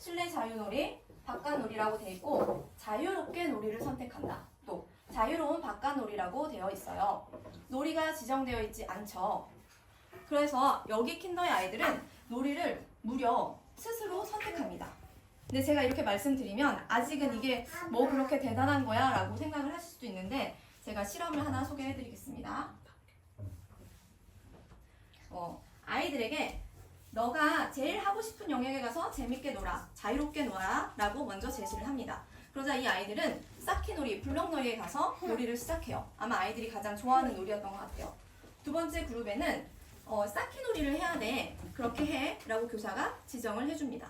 실내 자유놀이, 바깥놀이라고 되어 있고 자유롭게 놀이를 선택한다. 또 자유로운 바깥놀이라고 되어 있어요. 놀이가 지정되어 있지 않죠. 그래서 여기 킨더의 아이들은 놀이를 무려 스스로 선택합니다. 근데 제가 이렇게 말씀드리면 아직은 이게 뭐 그렇게 대단한 거야 라고 생각을 하실 수도 있는데 제가 실험을 하나 소개해 드리겠습니다. 아이들에게 너가 제일 하고 싶은 영역에 가서 재밌게 놀아, 자유롭게 놀아 라고 먼저 제시를 합니다. 그러자 이 아이들은 쌓기놀이, 블럭놀이에 가서 놀이를 시작해요. 아마 아이들이 가장 좋아하는 놀이였던 것 같아요. 두 번째 그룹에는 쌓기놀이를 해야 돼, 그렇게 해 라고 교사가 지정을 해줍니다.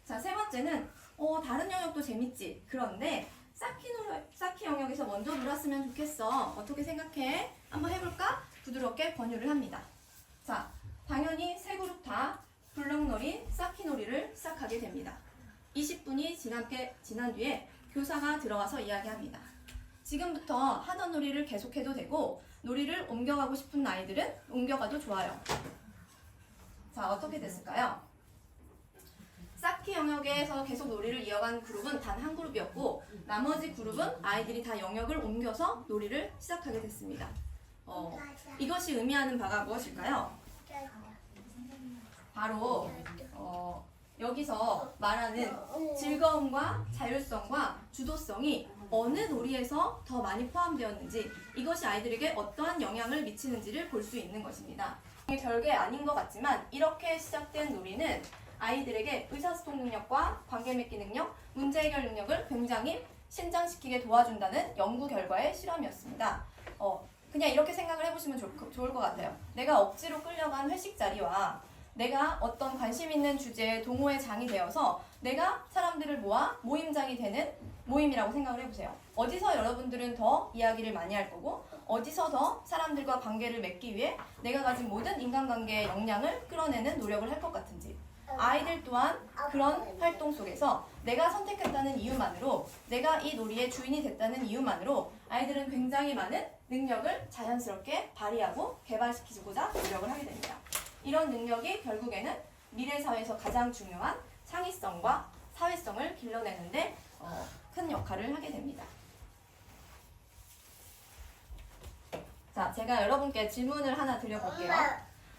자, 세 번째는 다른 영역도 재밌지, 그런데 쌓기 영역에서 먼저 놀았으면 좋겠어, 어떻게 생각해? 한번 해볼까? 부드럽게 권유를 합니다. 자, 당연히 세 그룹 다 블럭놀이, 쌓기놀이를 시작하게 됩니다. 20분이 지난 뒤에 교사가 들어와서 이야기합니다. 지금부터 하던 놀이를 계속해도 되고 놀이를 옮겨가고 싶은 아이들은 옮겨가도 좋아요. 자, 어떻게 됐을까요? 쌓기 영역에서 계속 놀이를 이어간 그룹은 단 한 그룹이었고 나머지 그룹은 아이들이 다 영역을 옮겨서 놀이를 시작하게 됐습니다. 이것이 의미하는 바가 무엇일까요? 바로 여기서 말하는 즐거움과 자율성과 주도성이 어느 놀이에서 더 많이 포함되었는지, 이것이 아이들에게 어떠한 영향을 미치는지를 볼 수 있는 것입니다. 별게 아닌 것 같지만 이렇게 시작된 놀이는 아이들에게 의사소통 능력과 관계 맺기 능력, 문제 해결 능력을 굉장히 신장시키게 도와준다는 연구 결과의 실험이었습니다. 그냥 이렇게 생각을 해보시면 좋을 것 같아요. 내가 억지로 끌려간 회식 자리와 내가 어떤 관심 있는 주제에 동호회 장이 되어서 내가 사람들을 모아 모임장이 되는 모임이라고 생각을 해보세요. 어디서 여러분들은 더 이야기를 많이 할 거고 어디서 더 사람들과 관계를 맺기 위해 내가 가진 모든 인간관계의 역량을 끌어내는 노력을 할 것 같은지, 아이들 또한 그런 활동 속에서 내가 선택했다는 이유만으로, 내가 이 놀이의 주인이 됐다는 이유만으로 아이들은 굉장히 많은 능력을 자연스럽게 발휘하고 개발시키고자 노력을 하게 됩니다. 이런 능력이 결국에는 미래 사회에서 가장 중요한 창의성과 사회성을 길러내는데 큰 역할을 하게 됩니다. 자, 제가 여러분께 질문을 하나 드려볼게요.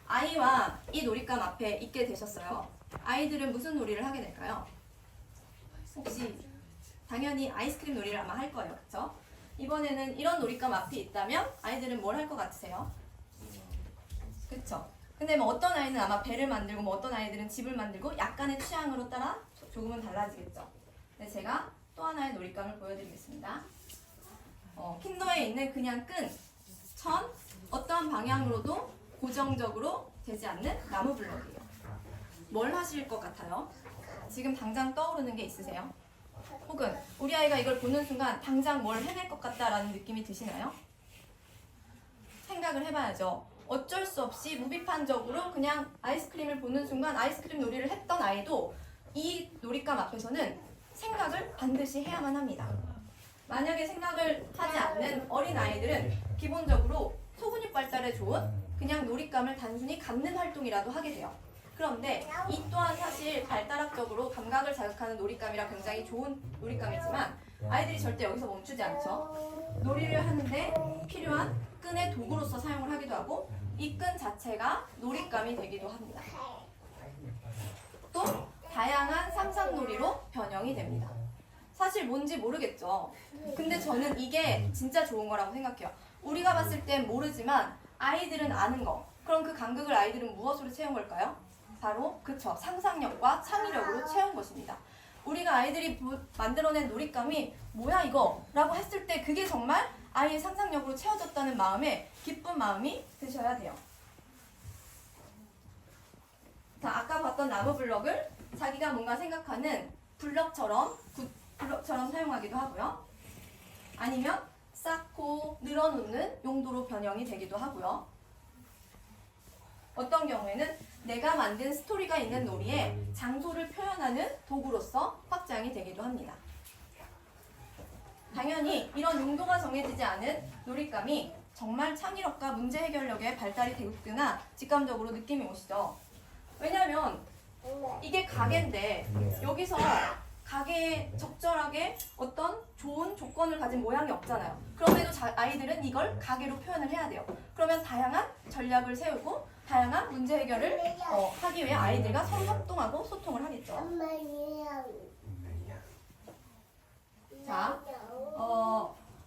아이와 이 놀잇감 앞에 있게 되셨어요. 아이들은 무슨 놀이를 하게 될까요? 혹시 당연히 아이스크림 놀이를 아마 할 거예요. 그렇죠? 이번에는 이런 놀잇감 앞에 있다면 아이들은 뭘 할 것 같으세요? 그렇죠? 근데 뭐 어떤 아이는 아마 배를 만들고 뭐 어떤 아이들은 집을 만들고 약간의 취향으로 따라 조금은 달라지겠죠. 근데 제가 또 하나의 놀잇감을 보여드리겠습니다. 킨더에 있는 그냥 끈, 천, 어떠한 방향으로도 고정적으로 되지 않는 나무 블럭이에요. 뭘 하실 것 같아요? 지금 당장 떠오르는 게 있으세요? 혹은 우리 아이가 이걸 보는 순간 당장 뭘 해낼 것 같다라는 느낌이 드시나요? 생각을 해봐야죠. 어쩔 수 없이 무비판적으로 그냥 아이스크림을 보는 순간 아이스크림 놀이를 했던 아이도 이 놀잇감 앞에서는 생각을 반드시 해야만 합니다. 만약에 생각을 하지 않는 어린 아이들은 기본적으로 소근육 발달에 좋은 그냥 놀잇감을 단순히 갖는 활동이라도 하게 돼요. 그런데 이 또한 사실 발달학적으로 감각을 자극하는 놀잇감이라 굉장히 좋은 놀잇감이지만 아이들이 절대 여기서 멈추지 않죠. 놀이를 하는데 필요한 끈의 도구로서 사용을 하기도 하고 이 끈 자체가 놀잇감이 되기도 합니다. 또 다양한 상상놀이로 변형이 됩니다. 사실 뭔지 모르겠죠. 근데 저는 이게 진짜 좋은 거라고 생각해요. 우리가 봤을 땐 모르지만 아이들은 아는 거. 그럼 그 간극을 아이들은 무엇으로 채운 걸까요? 바로 그쵸, 상상력과 창의력으로 채운 것입니다. 우리가 아이들이 만들어낸 놀잇감이 뭐야 이거? 라고 했을 때 그게 정말 아이의 상상력으로 채워졌다는 마음에 기쁜 마음이 드셔야 돼요. 자, 아까 봤던 나무 블럭을 자기가 뭔가 생각하는 블럭처럼 사용하기도 하고요. 아니면 쌓고 늘어놓는 용도로 변형이 되기도 하고요. 어떤 경우에는 내가 만든 스토리가 있는 놀이에 장소를 표현하는 도구로서 확장이 되기도 합니다. 당연히 이런 용도가 정해지지 않은 놀잇감이 정말 창의력과 문제 해결력의 발달이 되거나 직감적으로 느낌이 오시죠. 왜냐하면 이게 가게인데 여기서 가게에 적절하게 어떤 좋은 조건을 가진 모양이 없잖아요. 그럼에도 아이들은 이걸 가게로 표현을 해야 돼요. 그러면 다양한 전략을 세우고 다양한 문제 해결을 하기 위해 아이들과 서로 협동하고 소통을 하겠죠. 자,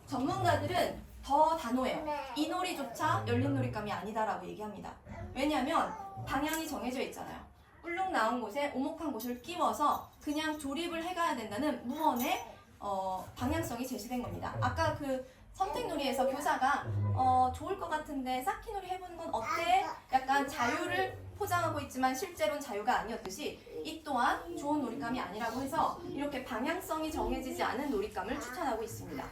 전문가들은 더 단호해요. 이 놀이조차 열린 놀잇감이 아니다라고 얘기합니다. 왜냐하면 방향이 정해져 있잖아요. 울릉 나온 곳에 오목한 곳을 끼워서 그냥 조립을 해가야 된다는 무언의 방향성이 제시된 겁니다. 아까 그 선택놀이에서 교사가 좋을 것 같은데 쌓기놀이 해보는 건 어때? 약간 자유를 포장하고 있지만 실제로는 자유가 아니었듯이 이 또한 좋은 놀잇감이 아니라고 해서 이렇게 방향성이 정해지지 않은 놀잇감을 추천하고 있습니다.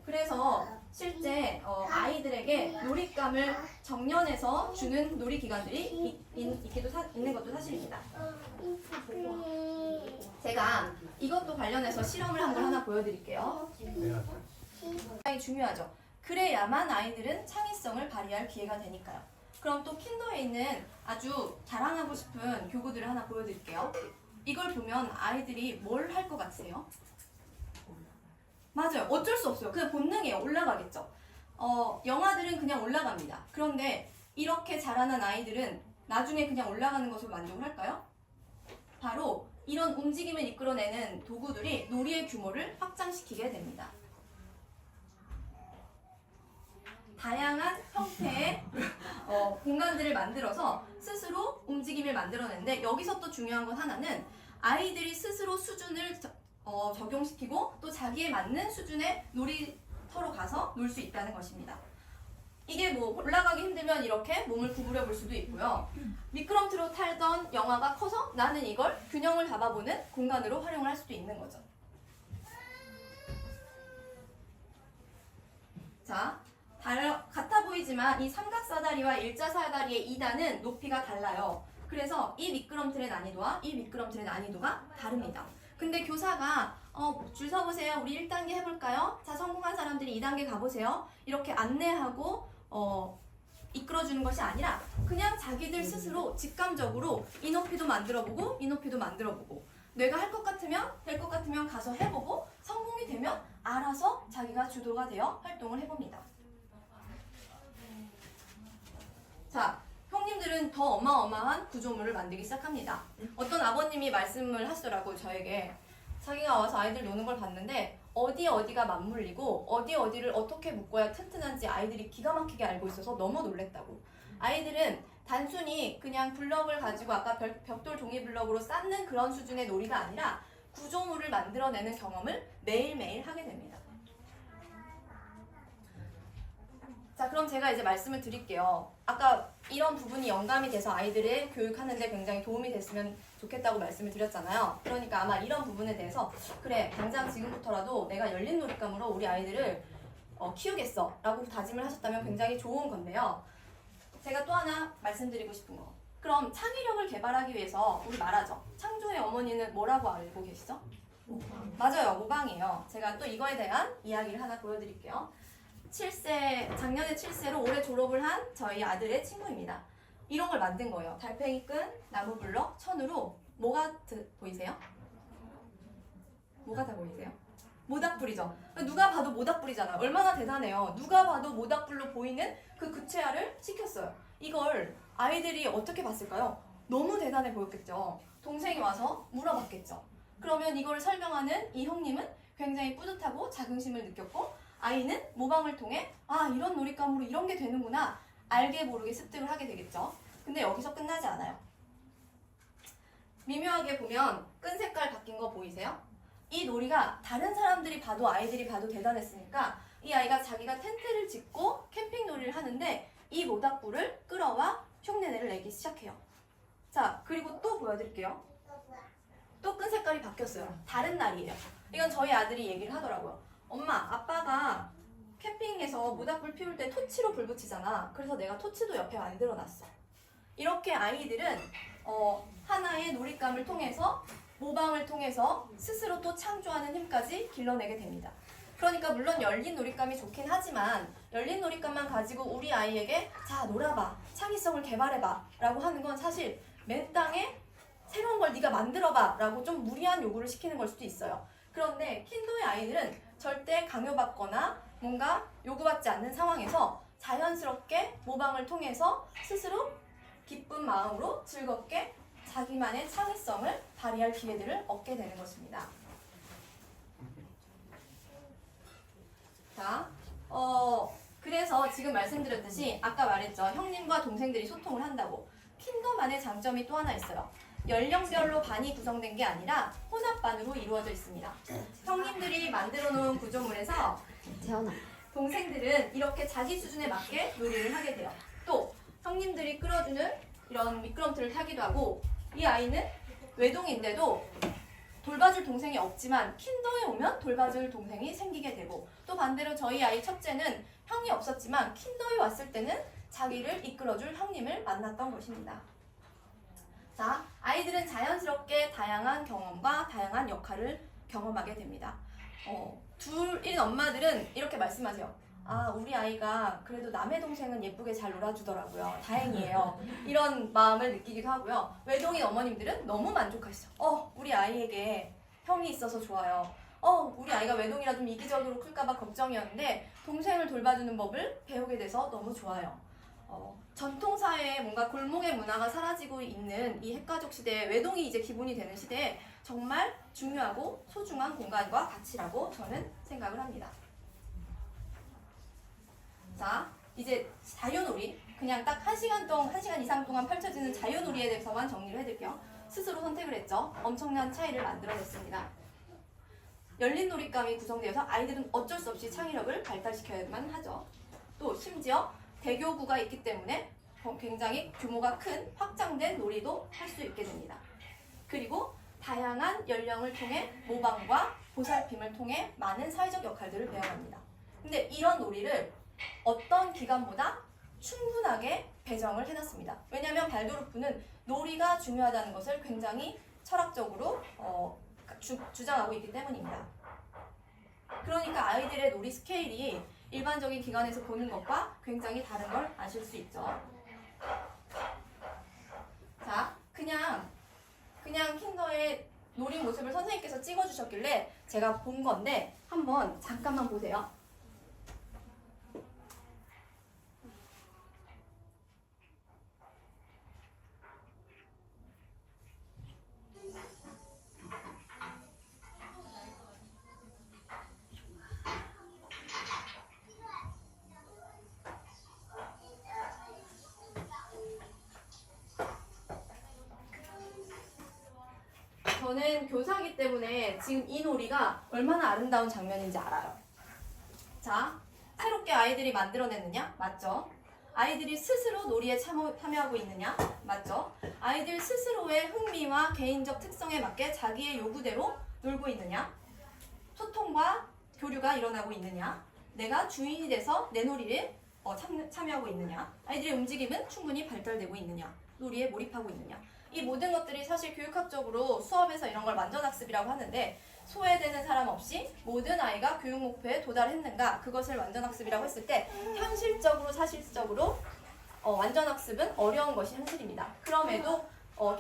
그래서 실제 아이들에게 놀잇감을 정년에서 주는 놀이기관들이 있는 것도 사실입니다. 제가 이것도 관련해서 실험을 한 걸 하나 보여드릴게요. 굉장히 중요하죠. 그래야만 아이들은 창의성을 발휘할 기회가 되니까요. 그럼 또 킨더에 있는 아주 자랑하고 싶은 교구들을 하나 보여드릴게요. 이걸 보면 아이들이 뭘 할 것 같으세요? 맞아요. 어쩔 수 없어요. 그냥 본능이에요. 올라가겠죠. 영화들은 그냥 올라갑니다. 그런데 이렇게 자라난 아이들은 나중에 그냥 올라가는 것으로 만족을 할까요? 바로 이런 움직임을 이끌어내는 도구들이 놀이의 규모를 확장시키게 됩니다. 다양한 형태의 공간들을 만들어서 스스로 움직임을 만들어내는데 여기서 또 중요한 건 하나는 아이들이 스스로 수준을 적용시키고 또 자기에 맞는 수준의 놀이터로 가서 놀 수 있다는 것입니다. 이게 뭐 올라가기 힘들면 이렇게 몸을 구부려 볼 수도 있고요. 미끄럼틀로 타던 영화가 커서 나는 이걸 균형을 잡아보는 공간으로 활용을 할 수도 있는 거죠. 자, 같아 보이지만 이 삼각사다리와 일자사다리의 2단은 높이가 달라요. 그래서 이 미끄럼틀의 난이도와 이 미끄럼틀의 난이도가 다릅니다. 근데 교사가 줄 서보세요. 우리 1단계 해볼까요? 자, 성공한 사람들이 2단계 가보세요. 이렇게 안내하고 이끌어주는 것이 아니라 그냥 자기들 스스로 직감적으로 이 높이도 만들어보고 이 높이도 만들어보고 내가 할 것 같으면 될 것 같으면 가서 해보고 성공이 되면 알아서 자기가 주도가 되어 활동을 해봅니다. 자, 형님들은 더 어마어마한 구조물을 만들기 시작합니다. 어떤 아버님이 말씀을 하시더라고요. 저에게 자기가 와서 아이들 노는 걸 봤는데 어디가 맞물리고 어디를 어떻게 묶어야 튼튼한지 아이들이 기가 막히게 알고 있어서 너무 놀랬다고. 아이들은 단순히 그냥 블럭을 가지고 아까 벽돌 종이 블럭으로 쌓는 그런 수준의 놀이가 아니라 구조물을 만들어내는 경험을 매일매일 하게 됩니다. 자, 그럼 제가 이제 말씀을 드릴게요. 아까 이런 부분이 영감이 돼서 아이들을 교육하는데 굉장히 도움이 됐으면 좋겠다고 말씀을 드렸잖아요. 그러니까 아마 이런 부분에 대해서 그래, 당장 지금부터라도 내가 열린 놀잇감으로 우리 아이들을 키우겠어 라고 다짐을 하셨다면 굉장히 좋은 건데요. 제가 또 하나 말씀드리고 싶은 거. 그럼 창의력을 개발하기 위해서 우리 말하죠. 창조의 어머니는 뭐라고 알고 계시죠? 맞아요. 모방이에요. 제가 또 이거에 대한 이야기를 하나 보여드릴게요. 작년에 7세로 올해 졸업을 한 저희 아들의 친구입니다. 이런 걸 만든 거예요. 달팽이 끈, 나무 블럭, 천으로 뭐가 보이세요? 뭐가 다 보이세요? 모닥불이죠. 누가 봐도 모닥불이잖아요. 얼마나 대단해요. 누가 봐도 모닥불로 보이는 그 구체화를 시켰어요. 이걸 아이들이 어떻게 봤을까요? 너무 대단해 보였겠죠. 동생이 와서 물어봤겠죠. 그러면 이걸 설명하는 이 형님은 굉장히 뿌듯하고 자긍심을 느꼈고 아이는 모방을 통해 아, 이런 놀잇감으로 이런 게 되는구나 알게 모르게 습득을 하게 되겠죠. 근데 여기서 끝나지 않아요. 미묘하게 보면 끈 색깔 바뀐 거 보이세요? 이 놀이가 다른 사람들이 봐도 아이들이 봐도 대단했으니까 이 아이가 자기가 텐트를 짓고 캠핑 놀이를 하는데 이 모닥불을 끌어와 흉내내를 내기 시작해요. 자, 그리고 또 보여드릴게요. 또 끈 색깔이 바뀌었어요. 다른 날이에요. 이건 저희 아들이 얘기를 하더라고요. 엄마, 아빠가 캠핑에서 모닥불 피울 때 토치로 불 붙이잖아. 그래서 내가 토치도 옆에 만들어놨어. 이렇게 아이들은 하나의 놀잇감을 통해서 모방을 통해서 스스로 또 창조하는 힘까지 길러내게 됩니다. 그러니까 물론 열린 놀잇감이 좋긴 하지만 열린 놀잇감만 가지고 우리 아이에게 자 놀아봐, 창의성을 개발해봐 라고 하는 건 사실 맨땅에 새로운 걸 네가 만들어봐 라고 좀 무리한 요구를 시키는 걸 수도 있어요. 그런데 킨더의 아이들은 절대 강요받거나 뭔가 요구받지 않는 상황에서 자연스럽게 모방을 통해서 스스로 기쁜 마음으로 즐겁게 자기만의 창의성을 발휘할 기회들을 얻게 되는 것입니다. 자, 그래서 지금 말씀드렸듯이 아까 말했죠. 형님과 동생들이 소통을 한다고. 킨더만의 장점이 또 하나 있어요. 연령별로 반이 구성된 게 아니라 혼합반으로 이루어져 있습니다. 형님들이 만들어 놓은 구조물에서 동생들은 이렇게 자기 수준에 맞게 놀이를 하게 돼요. 또 형님들이 끌어주는 이런 미끄럼틀을 타기도 하고 이 아이는 외동인데도 돌봐줄 동생이 없지만 킨더에 오면 돌봐줄 동생이 생기게 되고 또 반대로 저희 아이 첫째는 형이 없었지만 킨더에 왔을 때는 자기를 이끌어줄 형님을 만났던 것입니다. 자, 아이들은 자연스럽게 다양한 경험과 다양한 역할을 경험하게 됩니다. 둘인 엄마들은 이렇게 말씀하세요. 아, 우리 아이가 그래도 남의 동생은 예쁘게 잘 놀아주더라고요. 다행이에요. 이런 마음을 느끼기도 하고요. 외동인 어머님들은 너무 만족하시죠. 우리 아이에게 형이 있어서 좋아요. 우리 아이가 외동이라 좀 이기적으로 클까봐 걱정이었는데 동생을 돌봐주는 법을 배우게 돼서 너무 좋아요. 전통사회에 뭔가 골목의 문화가 사라지고 있는 이 핵가족 시대에 외동이 이제 기본이 되는 시대에 정말 중요하고 소중한 공간과 가치라고 저는 생각을 합니다. 자, 이제 자유놀이, 그냥 딱 1시간 이상 동안 펼쳐지는 자유놀이에 대해서만 정리를 해드릴게요. 스스로 선택을 했죠. 엄청난 차이를 만들어냈습니다. 열린 놀잇감이 구성되어서 아이들은 어쩔 수 없이 창의력을 발달시켜야만 하죠. 또 심지어 대교구가 있기 때문에 굉장히 규모가 큰 확장된 놀이도 할 수 있게 됩니다. 그리고 다양한 연령을 통해 모방과 보살핌을 통해 많은 사회적 역할들을 배워갑니다. 근데 이런 놀이를 어떤 기간보다 충분하게 배정을 해놨습니다. 왜냐하면 발도르프는 놀이가 중요하다는 것을 굉장히 철학적으로 주장하고 있기 때문입니다. 그러니까 아이들의 놀이 스케일이 일반적인 기관에서 보는 것과 굉장히 다른 걸 아실 수 있죠. 자, 그냥 킨더의 놀이 모습을 선생님께서 찍어주셨길래 제가 본 건데 한번 잠깐만 보세요. 저는 교사이기 때문에 지금 이 놀이가 얼마나 아름다운 장면인지 알아요. 자, 새롭게 아이들이 만들어냈느냐? 맞죠? 아이들이 스스로 놀이에 참여하고 있느냐? 맞죠? 아이들 스스로의 흥미와 개인적 특성에 맞게 자기의 요구대로 놀고 있느냐? 소통과 교류가 일어나고 있느냐? 내가 주인이 돼서 내 놀이에 참여하고 있느냐? 아이들의 움직임은 충분히 발달되고 있느냐? 놀이에 몰입하고 있느냐? 이 모든 것들이 사실 교육학적으로 수업에서 이런 걸 완전학습이라고 하는데 소외되는 사람 없이 모든 아이가 교육 목표에 도달했는가 그것을 완전학습이라고 했을 때 현실적으로 사실적으로 완전학습은 어려운 것이 현실입니다. 그럼에도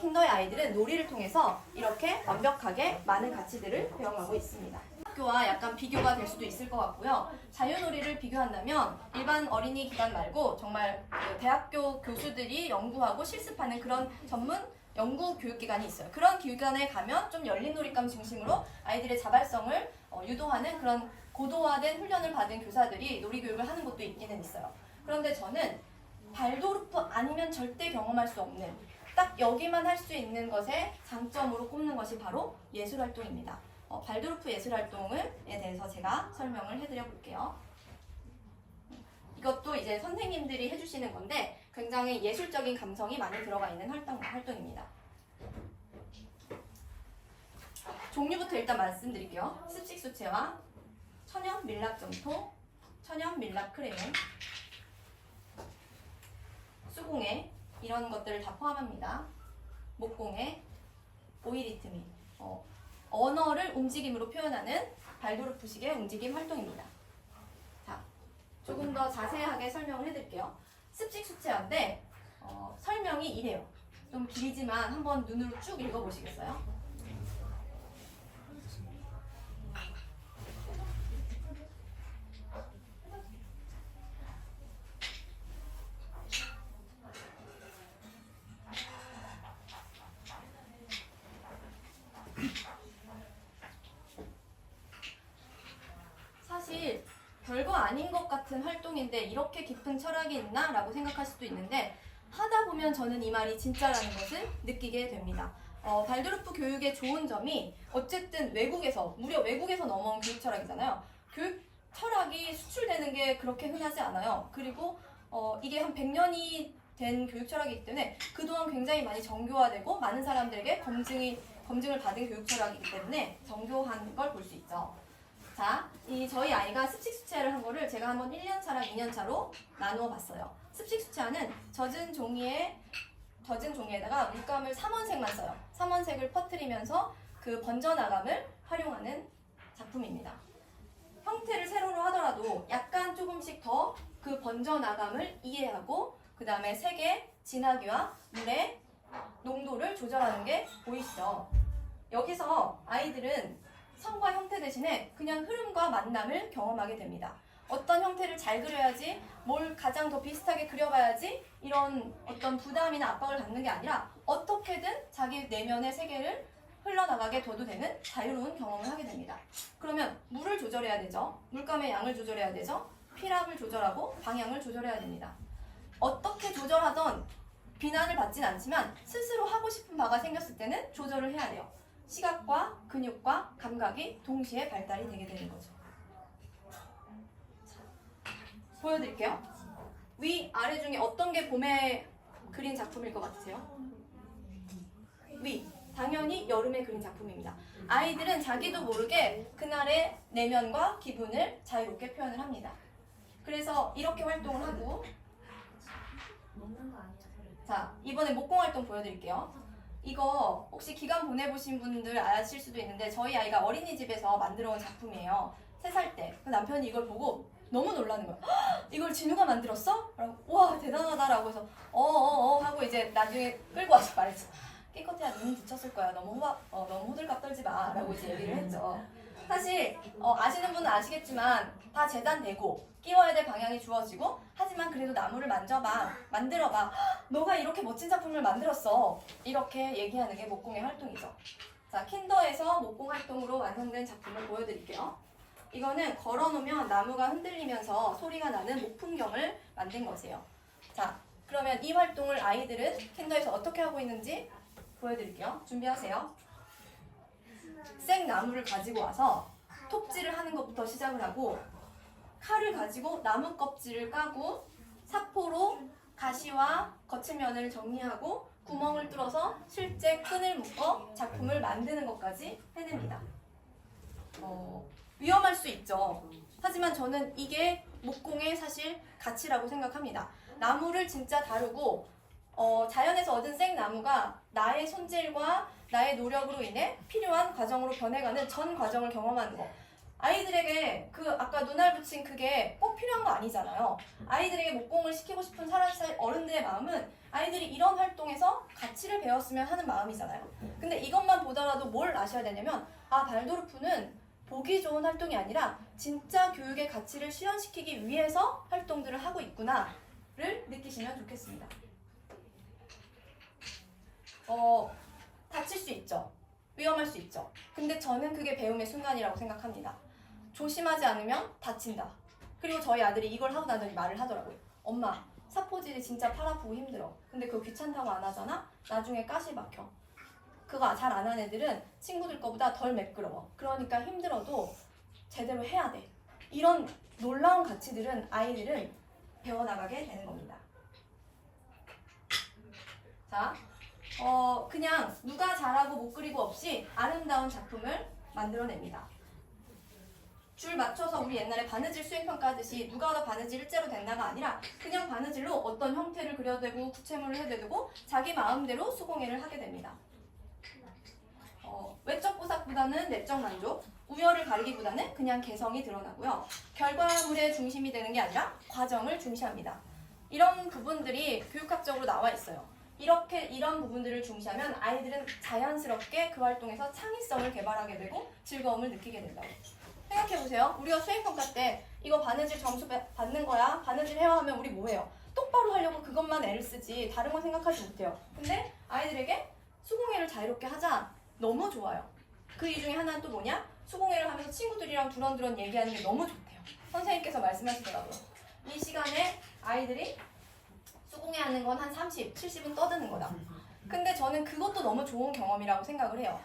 킨더의 아이들은 놀이를 통해서 이렇게 완벽하게 많은 가치들을 배워가고 있습니다. 학교와 약간 비교가 될 수도 있을 것 같고요. 자유놀이를 비교한다면 일반 어린이 기관 말고 정말 대학교 교수들이 연구하고 실습하는 그런 전문 연구 교육기관이 있어요. 그런 기관에 가면 좀 열린 놀잇감 중심으로 아이들의 자발성을 유도하는 그런 고도화된 훈련을 받은 교사들이 놀이교육을 하는 곳도 있기는 있어요. 그런데 저는 발도르프 아니면 절대 경험할 수 없는 딱 여기만 할 수 있는 것에 장점으로 꼽는 것이 바로 예술활동입니다. 발도르프 예술활동에 대해서 제가 설명을 해드려 볼게요. 이것도 이제 선생님들이 해주시는 건데 굉장히 예술적인 감성이 많이 들어가 있는 활동입니다. 종류부터 일단 말씀드릴게요. 습식수채화, 천연 밀랍 점토, 천연 밀랍 크레용, 수공예 이런 것들을 다 포함합니다. 목공예, 오일리트미. 언어를 움직임으로 표현하는 발도르프식의 움직임 활동입니다. 자, 조금 더 자세하게 설명을 해드릴게요. 습식 수채화인데 설명이 이래요. 좀 길지만 한번 눈으로 쭉 읽어보시겠어요? 사실 별거 아닌 것 같은 활동인데 이렇게 깊은 철학이 있나? 라고 생각할 수도 있는데 하다 보면 저는 이 말이 진짜라는 것을 느끼게 됩니다. 발도르프 교육의 좋은 점이 어쨌든 무려 외국에서 넘어온 교육 철학이잖아요. 교육 철학이 수출되는 게 그렇게 흔하지 않아요. 그리고 이게 한 100년이 된 교육 철학이기 때문에 그동안 굉장히 많이 정교화되고 많은 사람들에게 검증을 받은 교육 철학이기 때문에 정교한 걸 볼 수 있죠. 자, 저희 아이가 습식 수채화를 한 거를 제가 한번 1년차랑 2년차로 나누어 봤어요. 습식 수채화는 젖은 종이에다가 물감을 3원색만 써요. 3원색을 퍼뜨리면서 그 번져나감을 활용하는 작품입니다. 형태를 세로로 하더라도 약간 조금씩 더 그 번져나감을 이해하고 그 다음에 색의 진하기와 물의 농도를 조절하는 게 보이시죠? 여기서 아이들은 성과 형태 대신에 그냥 흐름과 만남을 경험하게 됩니다. 어떤 형태를 잘 그려야지, 뭘 가장 더 비슷하게 그려봐야지 이런 어떤 부담이나 압박을 갖는 게 아니라 어떻게든 자기 내면의 세계를 흘러나가게 둬도 되는 자유로운 경험을 하게 됩니다. 그러면 물을 조절해야 되죠. 물감의 양을 조절해야 되죠. 피랍을 조절하고 방향을 조절해야 됩니다. 어떻게 조절하던 비난을 받진 않지만 스스로 하고 싶은 바가 생겼을 때는 조절을 해야 돼요. 시각과 근육과 감각이 동시에 발달이 되게 되는 거죠. 보여드릴게요. 위, 아래 중에 어떤 게 봄에 그린 작품일 것 같으세요? 위, 당연히 여름에 그린 작품입니다. 아이들은 자기도 모르게 그날의 내면과 기분을 자유롭게 표현을 합니다. 그래서 이렇게 활동을 하고 자, 이번에 목공 활동 보여드릴게요. 이거 혹시 기간 보내보신 분들 아실 수도 있는데 저희 아이가 어린이집에서 만들어 온 작품이에요. 3살 때. 남편이 이걸 보고 너무 놀라는 거야. 이걸 진우가 만들었어? 라고, 와 대단하다라고 해서 하고 이제 나중에 끌고 와서 말했지. 끼껏해야 눈 붙였을 거야. 너무 호들갑 떨지 마 라고 이제 얘기를 했죠. 사실 아시는 분은 아시겠지만 다 재단되고 끼워야 될 방향이 주어지고 하지만 그래도 나무를 만들어봐. 너가 이렇게 멋진 작품을 만들었어. 이렇게 얘기하는 게 목공의 활동이죠. 자, 킨더에서 목공 활동으로 완성된 작품을 보여드릴게요. 이거는 걸어놓으면 나무가 흔들리면서 소리가 나는 목풍경을 만든 것이에요. 자, 그러면 이 활동을 아이들은 킨더에서 어떻게 하고 있는지 보여드릴게요. 준비하세요. 생나무를 가지고 와서 톱질을 하는 것부터 시작을 하고 칼을 가지고 나무 껍질을 까고 사포로 가시와 거친 면을 정리하고 구멍을 뚫어서 실제 끈을 묶어 작품을 만드는 것까지 해냅니다. 위험할 수 있죠. 하지만 저는 이게 목공의 사실 가치라고 생각합니다. 나무를 진짜 다루고 자연에서 얻은 생나무가 나의 손질과 나의 노력으로 인해 필요한 과정으로 변해가는 전 과정을 경험하는 거. 아이들에게 아까 눈알 붙인 그게 꼭 필요한 거 아니잖아요. 아이들에게 목공을 시키고 싶은 어른들의 마음은 아이들이 이런 활동에서 가치를 배웠으면 하는 마음이잖아요. 근데 이것만 보더라도 뭘 아셔야 되냐면 발도르프는 보기 좋은 활동이 아니라 진짜 교육의 가치를 실현시키기 위해서 활동들을 하고 있구나를 느끼시면 좋겠습니다. 다칠 수 있죠. 위험할 수 있죠. 근데 저는 그게 배움의 순간이라고 생각합니다. 조심하지 않으면 다친다. 그리고 저희 아들이 이걸 하고 나더니 말을 하더라고요. 엄마, 사포질이 진짜 팔 아프고 힘들어. 근데 그거 귀찮다고 안 하잖아? 나중에 가시 박혀. 그거 잘 안 하는 애들은 친구들 거보다 덜 매끄러워. 그러니까 힘들어도 제대로 해야 돼. 이런 놀라운 가치들은 아이들은 배워나가게 되는 겁니다. 자, 그냥 누가 잘하고 못 그리고 없이 아름다운 작품을 만들어냅니다. 줄 맞춰서 우리 옛날에 바느질 수행평가 하듯이 누가 더 바느질 일제로 된다가 아니라 그냥 바느질로 어떤 형태를 그려도 되고 구체물을 해도 되고 자기 마음대로 수공예를 하게 됩니다. 외적 보상보다 가리기보다는 내적 만족, 우열을 가리기보다는 그냥 개성이 드러나고요. 결과물의 중심이 되는 게 아니라 과정을 중시합니다. 이런 부분들이 교육학적으로 나와 있어요. 이런 부분들을 중시하면 아이들은 자연스럽게 그 활동에서 창의성을 개발하게 되고 즐거움을 느끼게 된다고. 생각해보세요. 우리가 수행평가 때 이거 바느질 점수 받는 거야. 바느질 해와 하면 우리 뭐 해요? 똑바로 하려고 그것만 애를 쓰지 다른 건 생각하지 못해요. 근데 아이들에게 수공예를 자유롭게 하자. 너무 좋아요. 그 이 중에 하나는 또 뭐냐? 수공예를 하면서 친구들이랑 두런두런 얘기하는 게 너무 좋대요. 선생님께서 말씀하시더라고요. 이 시간에 아이들이 수공예 하는 건 한 30, 70은 떠드는 거다. 근데 저는 그것도 너무 좋은 경험이라고 생각을 해요.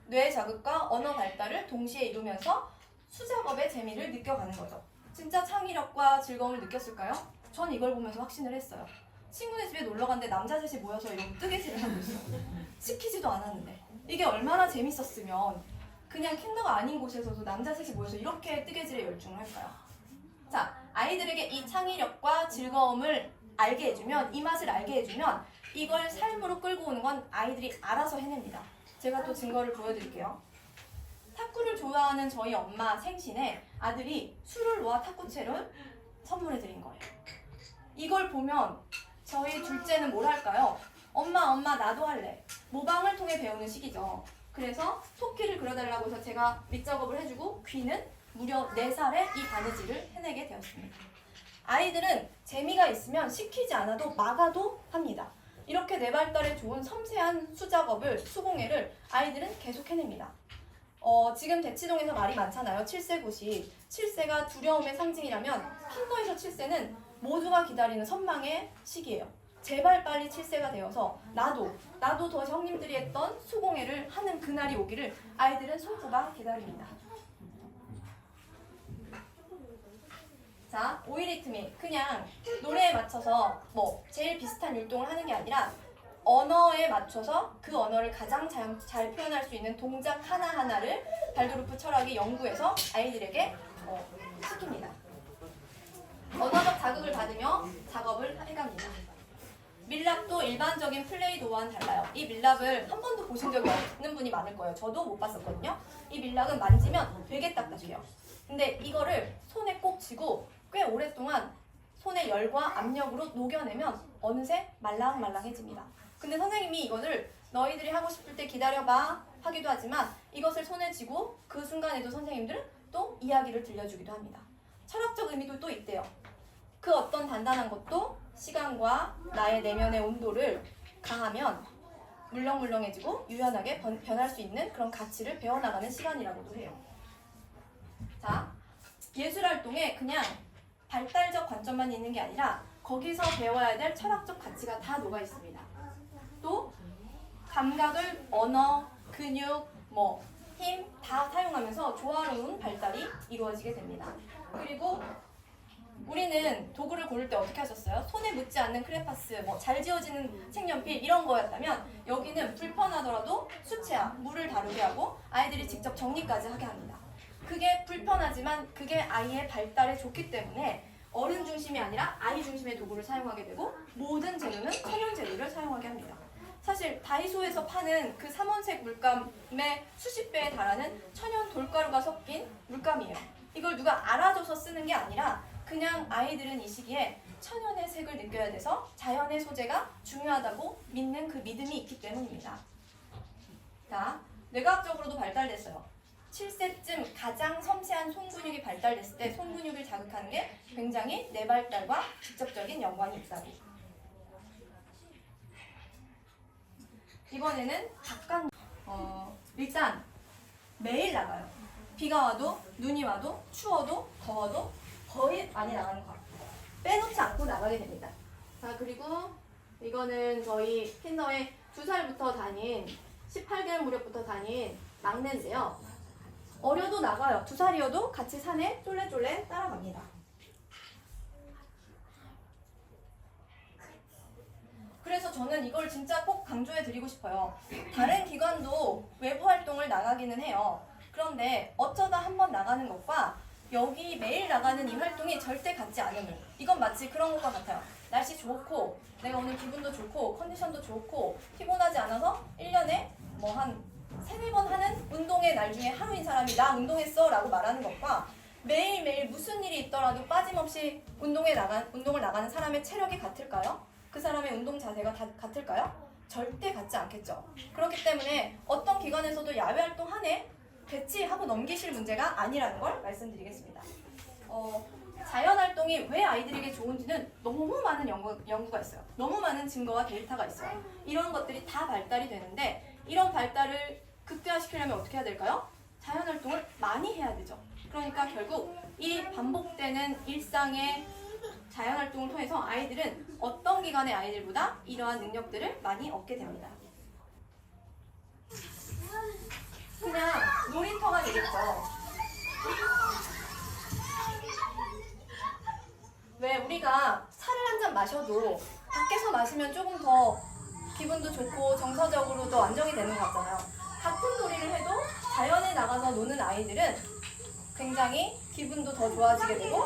뇌 자극과 언어 발달을 동시에 이루면서 수작업의 재미를 느껴가는 거죠. 진짜 창의력과 즐거움을 느꼈을까요? 전 이걸 보면서 확신을 했어요. 친구네 집에 놀러 갔는데 남자 셋이 모여서 이런 뜨개질을 하고 있어요. 시키지도 않았는데. 이게 얼마나 재밌었으면 그냥 킨더가 아닌 곳에서도 남자 셋이 모여서 이렇게 뜨개질에 열중을 할까요? 자, 아이들에게 이 창의력과 즐거움을 알게 해주면, 이 맛을 알게 해주면 이걸 삶으로 끌고 오는 건 아이들이 알아서 해냅니다. 제가 또 증거를 보여드릴게요. 탁구를 좋아하는 저희 엄마 생신에 아들이 술을 놓아 탁구채를 선물해드린 거예요. 이걸 보면 저희 둘째는 뭘 할까요? 엄마 나도 할래. 모방을 통해 배우는 시기죠. 그래서 토끼를 그려달라고 해서 제가 밑작업을 해주고 귀는 무려 4살에 이 바느질을 해내게 되었습니다. 아이들은 재미가 있으면 시키지 않아도 막아도 합니다. 이렇게 뇌 발달에 좋은 섬세한 수작업을, 수공예를 아이들은 계속 해냅니다. 지금 대치동에서 말이 많잖아요. 7세 고시. 7세가 두려움의 상징이라면 킨더에서 7세는 모두가 기다리는 선망의 시기예요. 제발 빨리 7세가 되어서 나도 더 형님들이 했던 수공예를 하는 그날이 오기를 아이들은 손꼽아 기다립니다. 자, 오이리트미. 그냥 노래에 맞춰서 제일 비슷한 율동을 하는 게 아니라 언어에 맞춰서 그 언어를 가장 잘 표현할 수 있는 동작 하나하나를 발도르프 철학이 연구해서 아이들에게 시킵니다. 언어적 자극을 받으며 작업을 해갑니다. 밀랍도 일반적인 플레이 도어와는 달라요. 이 밀랍을 한 번도 보신 적이 없는 분이 많을 거예요. 저도 못 봤었거든요. 이 밀랍은 만지면 되게 딱딱해요. 근데 이거를 손에 꼭 쥐고 꽤 오랫동안 손의 열과 압력으로 녹여내면 어느새 말랑말랑해집니다. 근데 선생님이 이거를 너희들이 하고 싶을 때 기다려봐 하기도 하지만 이것을 손에 쥐고 그 순간에도 선생님들은 또 이야기를 들려주기도 합니다. 철학적 의미도 또 있대요. 그 어떤 단단한 것도 시간과 나의 내면의 온도를 가하면 물렁물렁해지고 유연하게 변할 수 있는 그런 가치를 배워나가는 시간이라고도 해요. 자, 예술활동에 그냥 발달적 관점만 있는 게 아니라 거기서 배워야 될 철학적 가치가 다 녹아 있습니다. 또 감각을 언어, 근육, 힘 다 사용하면서 조화로운 발달이 이루어지게 됩니다. 그리고 우리는 도구를 고를 때 어떻게 하셨어요? 손에 묻지 않는 크레파스, 잘 지워지는 색연필 이런 거였다면 여기는 불편하더라도 수채화, 물을 다루게 하고 아이들이 직접 정리까지 하게 합니다. 그게 불편하지만 그게 아이의 발달에 좋기 때문에 어른 중심이 아니라 아이 중심의 도구를 사용하게 되고 모든 재료는 천연 재료를 사용하게 합니다. 사실 다이소에서 파는 그 삼원색 물감의 수십 배에 달하는 천연 돌가루가 섞인 물감이에요. 이걸 누가 알아줘서 쓰는 게 아니라 그냥 아이들은 이 시기에 천연의 색을 느껴야 돼서 자연의 소재가 중요하다고 믿는 그 믿음이 있기 때문입니다. 자, 뇌과학적으로도 발달됐어요. 7세쯤 가장 섬세한 손근육이 발달됐을 때 손근육을 자극하는 게 굉장히 뇌 발달과 직접적인 연관이 있다고. 이번에는 일단 매일 나가요. 비가 와도 눈이 와도 추워도 더워도 거의 많이 나가는 것 같아요. 빼놓지 않고 나가게 됩니다. 자, 그리고 이거는 저희 킨더에 2살부터 다닌 18개월 무렵부터 다닌 막내인데요. 어려도 나가요. 2살이어도 같이 산에 쫄래쫄래 따라갑니다. 그래서 저는 이걸 진짜 꼭 강조해 드리고 싶어요. 다른 기관도 외부 활동을 나가기는 해요. 그런데 어쩌다 한번 나가는 것과 여기 매일 나가는 이 활동이 절대 같지 않음을. 이건 마치 그런 것과 같아요. 날씨 좋고 내가 오늘 기분도 좋고 컨디션도 좋고 피곤하지 않아서 1년에 한 3-4번 하는 운동에 날 중에 하루인 사람이 나 운동했어 라고 말하는 것과 매일매일 무슨 일이 있더라도 빠짐없이 운동을 나가는 사람의 체력이 같을까요? 그 사람의 운동 자세가 다 같을까요? 절대 같지 않겠죠. 그렇기 때문에 어떤 기관에서도 야외 활동 한 해 배치하고 넘기실 문제가 아니라는 걸 말씀드리겠습니다. 자연활동이 왜 아이들에게 좋은지는 너무 많은 연구가 있어요. 너무 많은 증거와 데이터가 있어요. 이런 것들이 다 발달이 되는데 이런 발달을 극대화시키려면 어떻게 해야 될까요? 자연활동을 많이 해야 되죠. 그러니까 결국 이 반복되는 일상의 자연활동을 통해서 아이들은 어떤 기관의 아이들보다 이러한 능력들을 많이 얻게 됩니다. 그냥 놀이터가 되겠죠. 왜 우리가 차를 한 잔 마셔도 밖에서 마시면 조금 더 기분도 좋고 정서적으로도 안정이 되는 것 같잖아요. 같은 놀이를 해도 자연에 나가서 노는 아이들은 굉장히 기분도 더 좋아지게 되고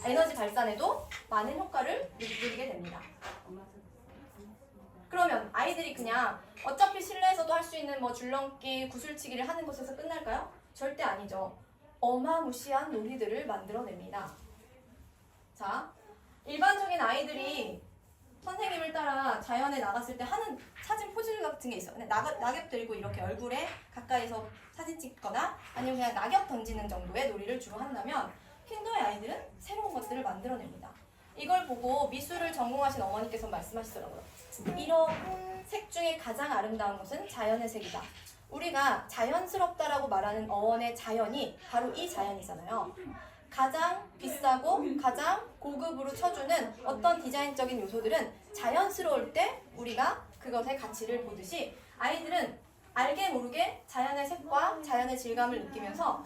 에너지 발산에도 많은 효과를 누리게 됩니다. 그러면 아이들이 그냥 어차피 실내에서도 할 수 있는 뭐 줄넘기, 구슬치기를 하는 곳에서 끝날까요? 절대 아니죠. 어마무시한 놀이들을 만들어냅니다. 자, 일반적인 아이들이 선생님을 따라 자연에 나갔을 때 하는 사진 포즈 같은 게 있어요. 낙엽 들고 이렇게 얼굴에 가까이서 사진 찍거나 아니면 그냥 낙엽 던지는 정도의 놀이를 주로 한다면 킨더의 아이들은 새로운 것들을 만들어냅니다. 이걸 보고 미술을 전공하신 어머니께서 말씀하시더라고요. 이런 색 중에 가장 아름다운 것은 자연의 색이다. 우리가 자연스럽다라고 말하는 어원의 자연이 바로 이 자연이잖아요. 가장 비싸고 가장 고급으로 쳐주는 어떤 디자인적인 요소들은 자연스러울 때 우리가 그것의 가치를 보듯이 아이들은 알게 모르게 자연의 색과 자연의 질감을 느끼면서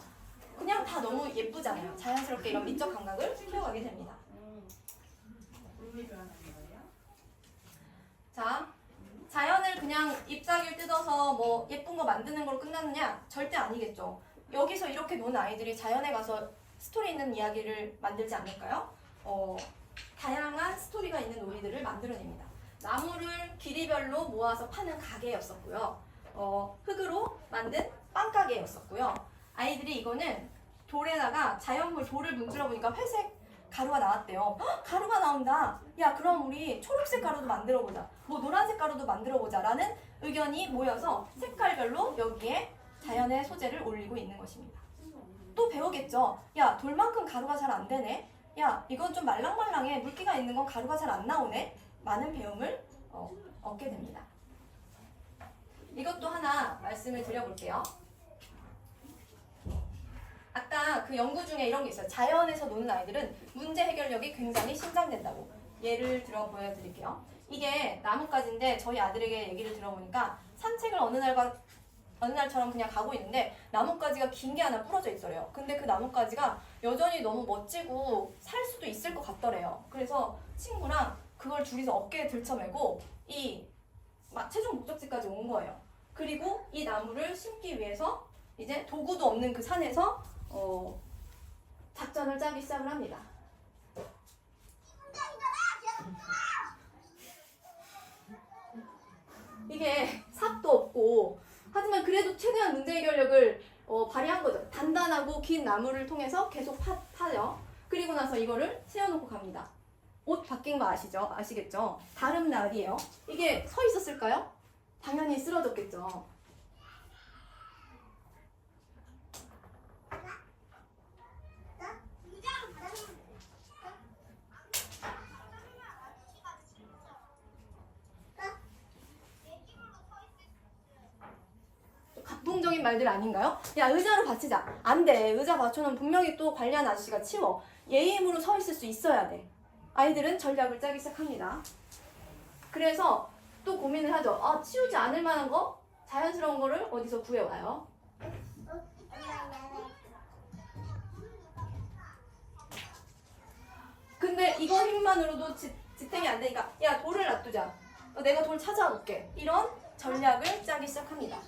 그냥 다 너무 예쁘잖아요. 자연스럽게 이런 미적 감각을 키워가게 됩니다. 자, 자연을 그냥 잎사귀를 뜯어서 뭐 예쁜 거 만드는 걸로 끝나느냐? 절대 아니겠죠. 여기서 이렇게 노는 아이들이 자연에 가서 스토리 있는 이야기를 만들지 않을까요? 다양한 스토리가 있는 놀이들을 만들어냅니다. 나무를 길이별로 모아서 파는 가게였었고요. 흙으로 만든 빵가게였었고요. 아이들이 이거는 돌에다가 자연물 돌을 문질러 보니까 회색 가루가 나왔대요. 헉, 가루가 나온다. 야, 그럼 우리 초록색 가루도 만들어보자. 뭐 노란색 가루도 만들어보자. 라는 의견이 모여서 색깔별로 여기에 자연의 소재를 올리고 있는 것입니다. 또 배우겠죠. 야, 돌만큼 가루가 잘 안 되네. 야, 이건 좀 말랑말랑해. 물기가 있는 건 가루가 잘 안 나오네. 많은 배움을 얻게 됩니다. 이것도 하나 말씀을 드려볼게요. 아까 그 연구 중에 이런 게 있어요. 자연에서 노는 아이들은 문제 해결력이 굉장히 신장된다고. 예를 들어 보여드릴게요. 이게 나뭇가지인데 저희 아들에게 얘기를 들어보니까 산책을 어느 날처럼 그냥 가고 있는데 나뭇가지가 긴 게 하나 부러져 있어요. 근데 그 나뭇가지가 여전히 너무 멋지고 살 수도 있을 것 같더래요. 그래서 친구랑 그걸 둘이서 어깨에 들쳐매고 이 최종 목적지까지 온 거예요. 그리고 이 나무를 심기 위해서 이제 도구도 없는 그 산에서 작전을 짜기 시작을 합니다. 이게 삽도 없고 하지만 그래도 최대한 문제 해결력을 발휘한 거죠. 단단하고 긴 나무를 통해서 계속 파요. 그리고 나서 이거를 세워놓고 갑니다. 옷 바뀐 거 아시겠죠? 다른 날이에요. 이게 서 있었을까요? 당연히 쓰러졌겠죠. 각본적인 말들 아닌가요? 야, 의자로 받치자. 안 돼. 의자 받쳐놓으면 분명히 또 관리하는 아저씨가 치워. 예의임으로 서 있을 수 있어야 돼. 아이들은 전략을 짜기 시작합니다. 그래서 또 고민을 하죠. 치우지 않을 만한 거? 자연스러운 거를 어디서 구해와요? 근데 이거 힘만으로도 지탱이 안 되니까 야, 돌을 놔두자. 내가 돌 찾아올게. 이런 전략을 짜기 시작합니다.